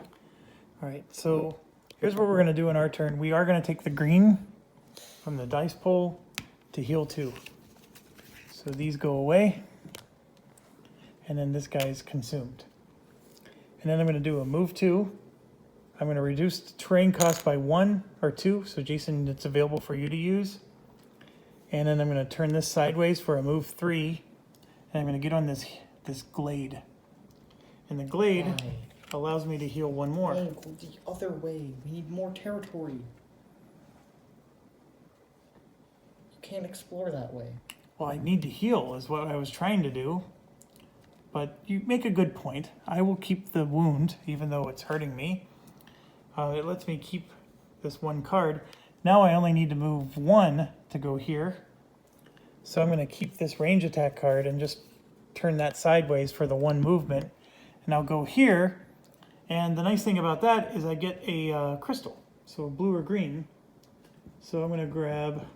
All right, so here's what we're gonna do in our turn. We are gonna take the green from the dice pool to heal 2. So these go away, and then this guy's consumed. And then I'm gonna do a move 2. I'm gonna reduce the terrain cost by 1 or 2, so Jason, it's available for you to use. And then I'm gonna turn this sideways for a move 3, and I'm gonna get on this glade. And the glade Why? allows me to heal 1 more. No, go the other way. We need more territory. You can't explore that way. Well, I need to heal is what I was trying to do. But you make a good point. I will keep the wound, even though it's hurting me. It lets me keep this 1 card. Now I only need to move 1 to go here. So I'm going to keep this range attack card and just turn that sideways for the 1 movement. And I'll go here. And the nice thing about that is I get a crystal. So blue or green. So I'm going to grab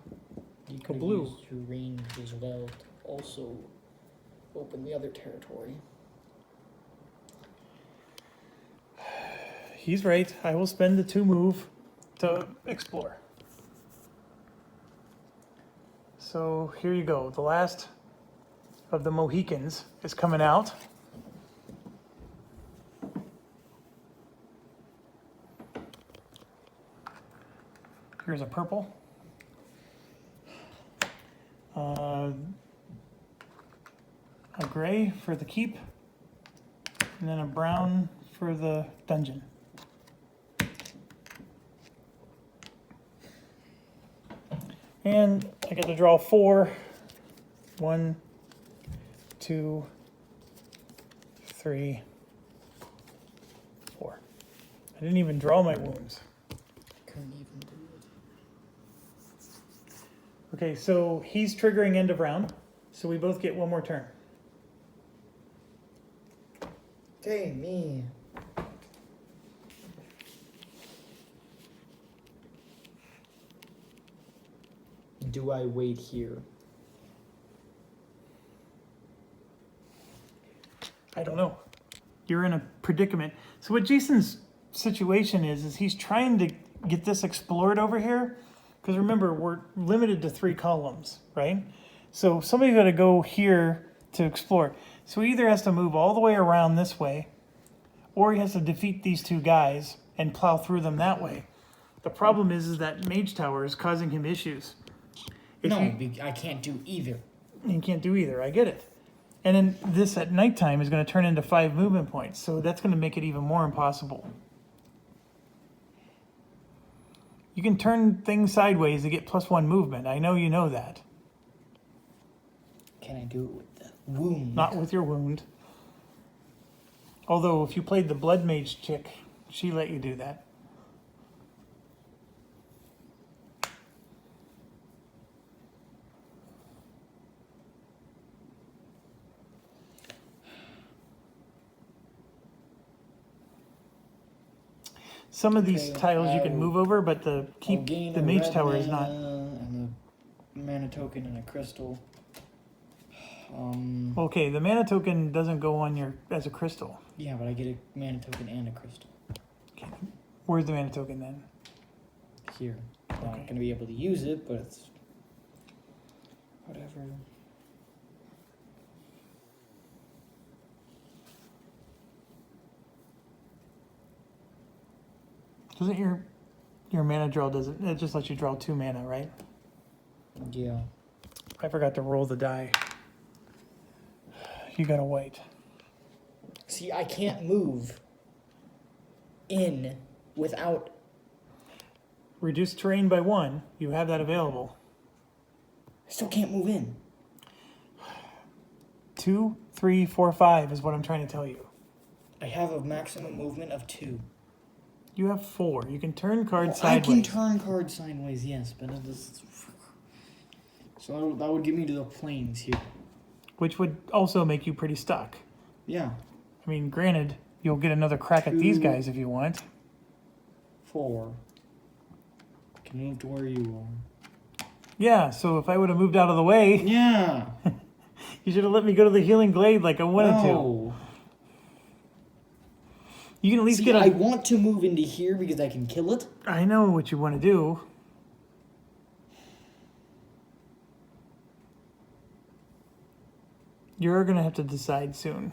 You a could blue. use your range as well to also open the other territory. He's right. I will spend the 2 move to explore. So here you go. The last of the Mohicans is coming out. Here's a purple. A gray for the keep. And then a brown for the dungeon. And I get to draw 4. 1, 2, 3, 4. I didn't even draw my wounds. Couldn't even do it. Okay, so he's triggering end of round. So we both get 1 more turn. Okay, me. do I wait here? I don't know. You're in a predicament. So what Jason's situation is he's trying to get this explored over here. Because remember, we're limited to 3 columns, right? So somebody's got to go here to explore. So he either has to move all the way around this way, or he has to defeat these 2 guys and plow through them that way. The problem is that Mage Tower is causing him issues. I can't do either. You can't do either, I get it. And then this at nighttime is going to turn into 5 movement points, so that's going to make it even more impossible. You can turn things sideways to get +1 movement. I know you know that. Can I do it with the wound? Not with your wound. Although if you played the Blood Mage chick, she let you do that. Some of these tiles you can move over, but the Mage Tower is not. And a mana token and a crystal. Okay, the mana token doesn't go on as a crystal. Yeah, but I get a mana token and a crystal. Okay. Where's the mana token then? Here. I'm not gonna be able to use it, but it's whatever. Doesn't your mana draw doesn't it just lets you draw 2 mana, right? Yeah. I forgot to roll the die. You gotta wait. See, I can't move in without. Reduce terrain by 1. You have that available. I still can't move in. 2, 3, 4, 5 is what I'm trying to tell you. I have a maximum movement of 2. You have 4. You can turn cards I sideways. can turn cards sideways, yes, but it is. So that would get me to the plains here. Which would also make you pretty stuck. Yeah. I mean, granted, you'll get another crack at these guys if you want. 4. Can move to where you are. Yeah, so if I would have moved out of the way, Yeah. you should have let me go to the healing glade like I wanted to. No. You can at least See, get a... I want to move into here because I can kill it. I know what you want to do. You're going to have to decide soon.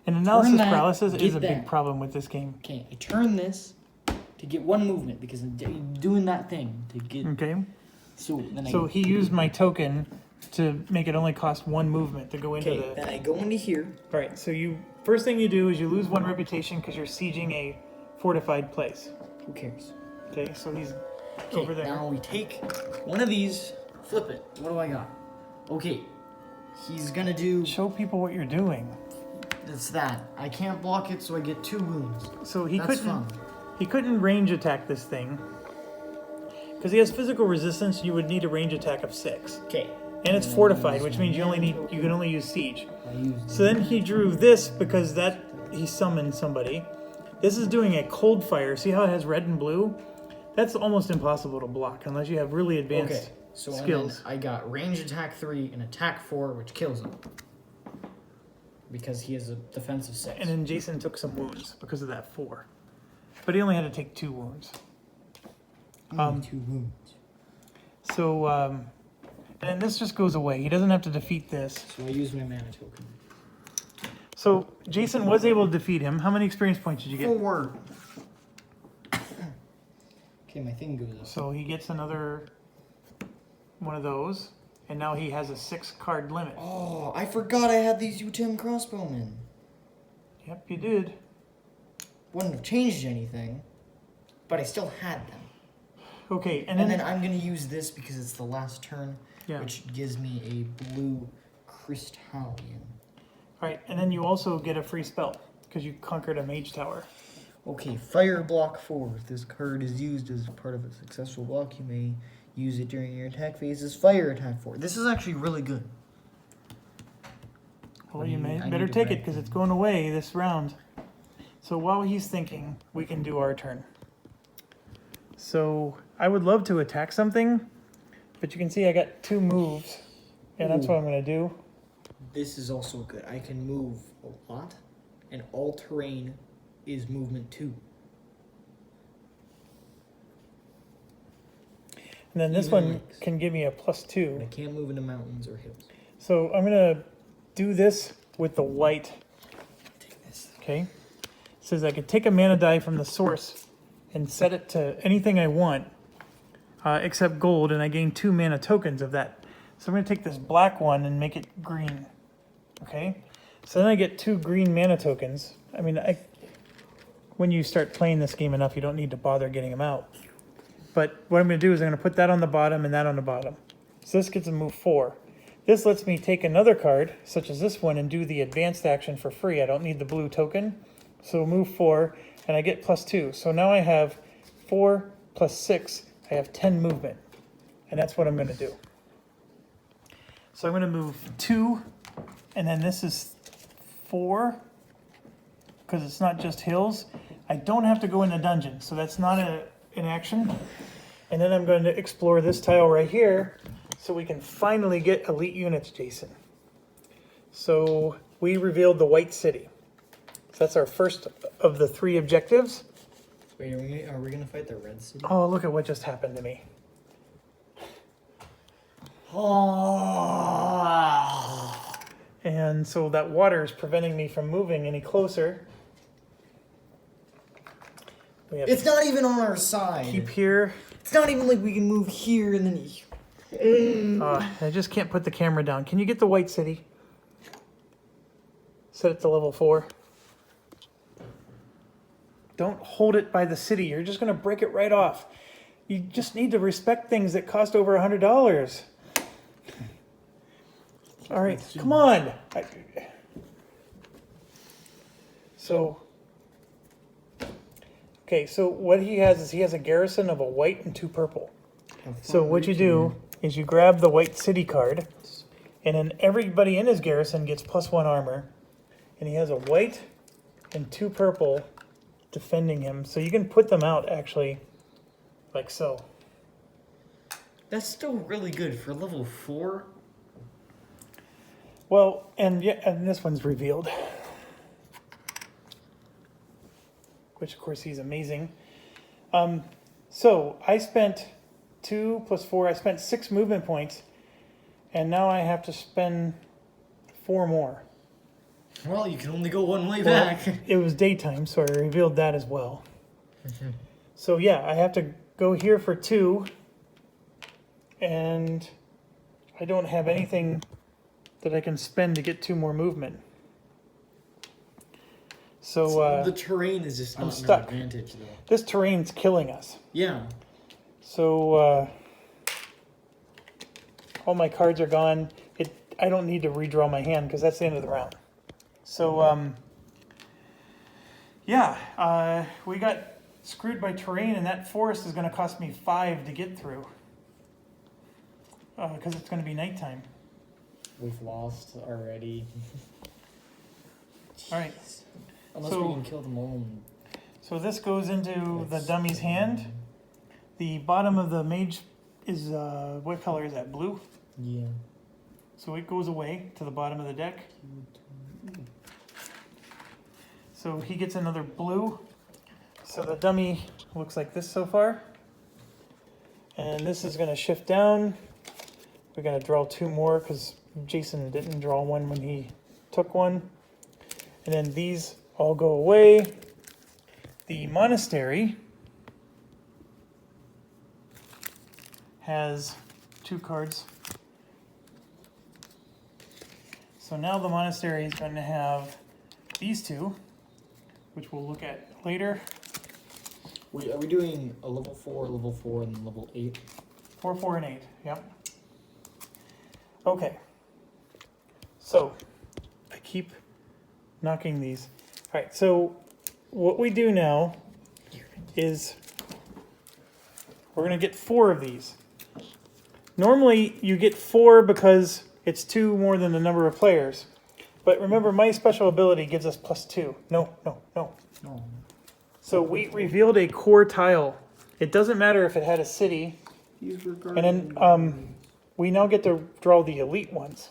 And analysis that, paralysis is a get big that. problem with this game. Okay, I turn this to get 1 movement because I'm doing that thing to get. Okay? So then So he used my token to make it only cost 1 movement to go into Okay, then I go into here. All right, so first thing you do is you lose 1 reputation because you're sieging a fortified place. Who cares? Okay, so he's Okay, over there. now we take one of these, flip it. What do I got? Okay, he's gonna do. Show people what you're doing. That's that. I can't block it, so I get 2 wounds. So he That's couldn't. fun. He couldn't range attack this thing because he has physical resistance. You would need a range attack of 6, Okay. and it's fortified, which means you can only use siege. I use. So then he drew this because he summoned somebody. This is doing a cold fire. See how it has red and blue? That's almost impossible to block unless you have really advanced Okay, so skills. I got range attack 3 and attack 4, which kills him. Because he has a defensive 6. And then Jason took some wounds because of that 4. But he only had to take 2 wounds. Only 2 wounds. So, and this just goes away. He doesn't have to defeat this. So I use my mana token. So Jason was able to defeat him. How many experience points did you get? 4. Okay, my thing goes up. So he gets another one of those. And now he has a 6-card limit. Oh, I forgot I had these U-10 crossbowmen. Yep, you did. Wouldn't have changed anything, but I still had them. Okay, and And then then I'm going to use this because it's the last turn, Yeah. which gives me a blue crystallion. all right, and then you also get a free spell because you conquered a mage tower. Okay, Fire Block 4. If this card is used as part of a successful block, you may use it during your attack phase as Fire Attack 4. This is actually really good. Well, I you need better to take it write because them. it's going away this round. So while he's thinking, we can do our turn. So I would love to attack something, But you can see I got 2 moves, and that's what I'm going to do. This is also good. I can move a lot, and all terrain is movement 2. And then this Even one lakes. can give me a +2. And I can't move into mountains or hills. So I'm going to do this with the white. Take this. Okay. It says I could take a mana die from the source and set it to anything I want, except gold, and I gain 2 mana tokens of that. So I'm going to take this black one and make it green. Okay. So then I get 2 green mana tokens. I mean, when you start playing this game enough, you don't need to bother getting them out. But what I'm going to do is I'm going to put that on the bottom and that on the bottom. So this gets a move 4. This lets me take another card, such as this one, and do the advanced action for free. I don't need the blue token. So move 4, and I get +2. So now I have 4 plus 6. I have 10 movement. And that's what I'm going to do. So I'm going to move 2, and then this is 4, because it's not just hills. I don't have to go in the dungeon, so that's not an action. And then I'm going to explore this tile right here, so we can finally get elite units, Jason. So we revealed the White City. So that's our first of the 3 objectives. Wait, are we gonna fight the Red City? Oh, look at what just happened to me. Oh. And so that water is preventing me from moving any closer. We have It's to not even on our side. keep here. It's not even like we can move here and then. I just can't put the camera down. Can you get the White City? Set it to level 4. Don't hold it by the city. You're just going to break it right off. You just need to respect things that cost over $100. All right, come on. Okay, so what he has is he has a garrison of a white and 2 purple. So what you do is you grab the White City card, and then everybody in his garrison gets +1 armor, and he has a white and 2 purple defending him. So you can put them out actually, like so. That's still really good for level 4. Well, and yeah, and this one's revealed, which of course he's amazing. So I spent 2 + 4. I spent 6 movement points, and now I have to spend 4 more. Well, you can only go one way Well, back. it was daytime, so I revealed that as well. So yeah, I have to go here for 2, and I don't have anything that I can spend to get 2 more movement. So the terrain is just I'm not stuck. an advantage, though. this terrain's killing us. Yeah. So all my cards are gone. I don't need to redraw my hand because that's the end of the round. So yeah, we got screwed by terrain, and that forest is going to cost me 5 to get through because it's going to be nighttime. We've lost already. All right. Unless So- we can kill them all. So this goes into the dummy's hand. The bottom of the mage is what color is that? Blue. Yeah. So it goes away to the bottom of the deck. So he gets another blue. So the dummy looks like this so far. And this is going to shift down. We're going to draw 2 more because Jason didn't draw one when he took one. And then these all go away. The monastery has 2 cards. So now the monastery is going to have these 2, which we'll look at later. Wait, are we doing a level 4, and then level 8? 4, 4, and 8. Yep. Okay. So I keep knocking these. All right. So what we do now is we're going to get 4 of these. Normally you get 4 because it's 2 more than the number of players. But remember, my special ability gives us +2. No. No. So we revealed a core tile. It doesn't matter if it had a city. He's And then we now get to draw the elite ones.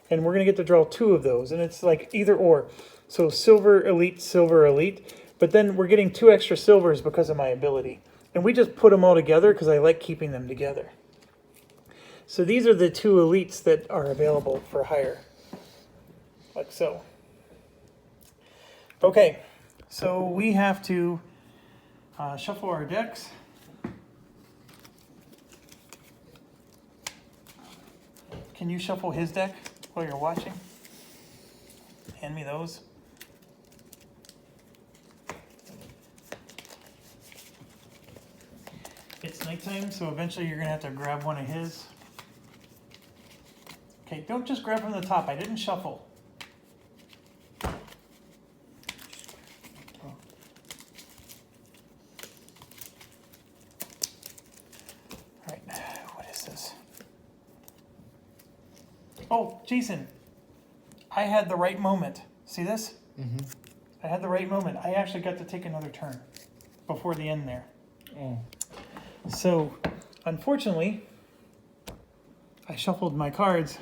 And we're going to get to draw 2 of those. And it's like either or. So silver, elite. But then we're getting 2 extra silvers because of my ability. And we just put them all together because I like keeping them together. So these are the 2 elites that are available for hire. Like so. Okay, so we have to shuffle our decks. Can you shuffle his deck while you're watching? Hand me those. It's nighttime, so eventually you're gonna have to grab one of his. Okay, don't just grab from the top. I didn't shuffle. All right, what is this? Oh, Jason, I had the right moment. See this? Mm-hmm. I had the right moment. I actually got to take another turn before the end there. Oh. So, unfortunately, I shuffled my cards.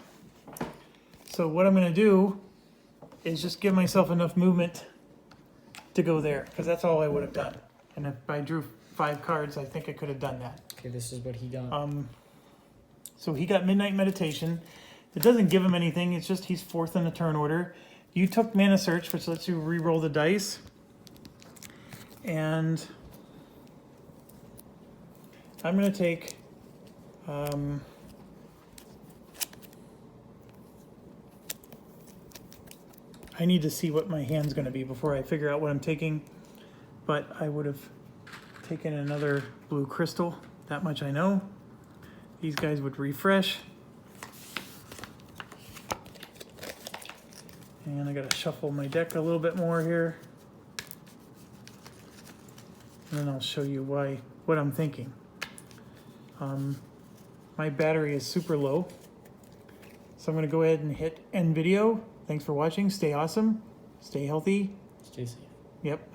So what I'm going to do is just give myself enough movement to go there, because that's all I would have done. And if I drew 5 cards, I think I could have done that. Okay, this is what he got. So he got Midnight Meditation. It doesn't give him anything. It's just he's 4th in the turn order. You took Mana Search, which lets you re-roll the dice. And I'm going to take... I need to see what my hand's going to be before I figure out what I'm taking. But I would have taken another blue crystal. That much I know. These guys would refresh. And I got to shuffle my deck a little bit more here. And then I'll show you what I'm thinking. My battery is super low. So I'm going to go ahead and hit end video. Thanks for watching. Stay awesome. Stay healthy. Stay safe. Yep.